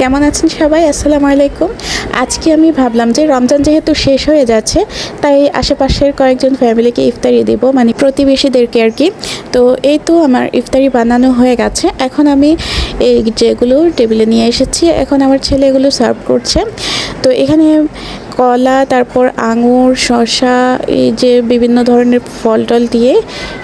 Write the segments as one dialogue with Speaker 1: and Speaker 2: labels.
Speaker 1: কেমন আছেন সবাই? আসসালামু আলাইকুম। আজকে আমি ভাবলাম যে রমজান যেহেতু শেষ হয়ে যাচ্ছে, তাই আশেপাশের কয়েকজন ফ্যামিলিকে ইফতারি দিব, মানে প্রতিবেশীদেরকে আর কি। তো এই তো আমার ইফতারি বানানো হয়ে গেছে। এখন আমি এই যেগুলো টেবিলে নিয়ে এসেছি, এখন আমার ছেলে এগুলো সার্ভ করছে। তো এখানে কলা, তারপর আঙুর, শসা, এই যে বিভিন্ন ধরনের ফল টল দিয়ে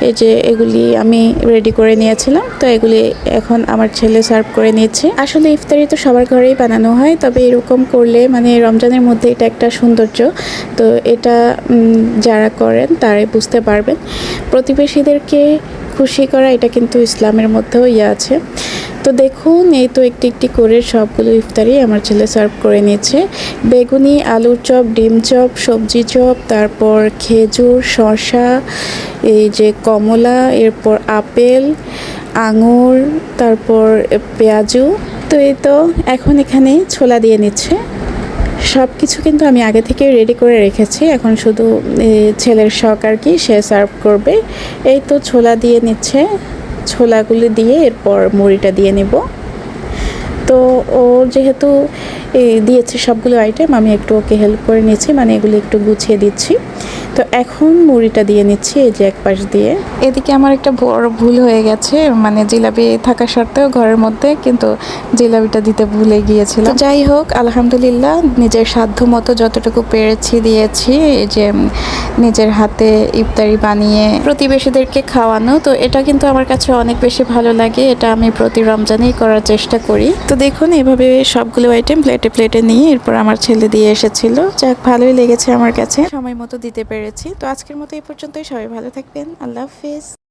Speaker 1: এই যে এগুলি আমি রেডি করে নিয়েছিলাম। তো এগুলি এখন আমার ছেলে সার্ভ করে নিয়েছে। আসলে ইফতারি তো সবার ঘরেই বানানো হয়, তবে এরকম করলে মানে রমজানের মধ্যে এটা একটা সৌন্দর্য। তো এটা যারা করেন তারাই বুঝতে পারবেন। প্রতিবেশীদেরকে খুশি করা এটা কিন্তু ইসলামের মধ্যেও আছে। তো দেখুন, এই তো একটি একটি করে সবগুলো ইফতারি আমার ছেলে সার্ভ করে নিয়েছে। বেগুনি, আলুর চপ, ডিম চপ, সবজি চপ, তারপর খেজুর, শসা, এই যে কমলা, এরপর আপেল, আঙুর, তারপর পেঁয়াজু। তো এই তো এখন এখানে ছোলা দিয়ে নিচ্ছে। সব কিছু কিন্তু আমি আগে থেকে রেডি করে রেখেছি, এখন শুধু ছেলের শখ আর কি, সে সার্ভ করবে। এই তো ছোলা দিয়ে নিচ্ছে, ছোলাগুলি দিয়ে এরপর মুড়িটা দিয়ে নেব। তো ও যেহেতু দিয়েছে সবগুলো আইটেম, আমি একটু ওকে হেল্প করে নিয়েছি, মানে এগুলো একটু গুছিয়ে দিচ্ছি। তো এখন মুড়িটা দিয়ে নিচ্ছি এই যে এক পাশ দিয়ে। এদিকে আমার একটা বড় ভুল হয়ে গেছে, মানে জিলাপি থাকা সত্ত্বেও ঘরের মধ্যে কিন্তু জিলাপিটা দিতে ভুলে গিয়েছিলাম। যাই হোক, আলহামদুলিল্লাহ নিজের সাধ্য মতো যতটুকু পেরেছি দিয়েছি। এই যে নিজের হাতে ইফতারি বানিয়ে প্রতিবেশীদেরকে খাওয়ানো, তো এটা কিন্তু আমার কাছে অনেক বেশি ভালো লাগে। এটা আমি প্রতি রমজানেই করার চেষ্টা করি। তো দেখুন, এভাবে সবগুলো আইটেম প্লেটে প্লেটে নিয়ে এরপর আমার ছেলে দিয়ে এসেছিল। যাক, ভালোই লেগেছে আমার কাছে, সময় মতো দিতে পেরেছি। তো আজকের মতো এই পর্যন্তই। সবাই ভালো থাকবেন। আল্লাহ হাফিজ।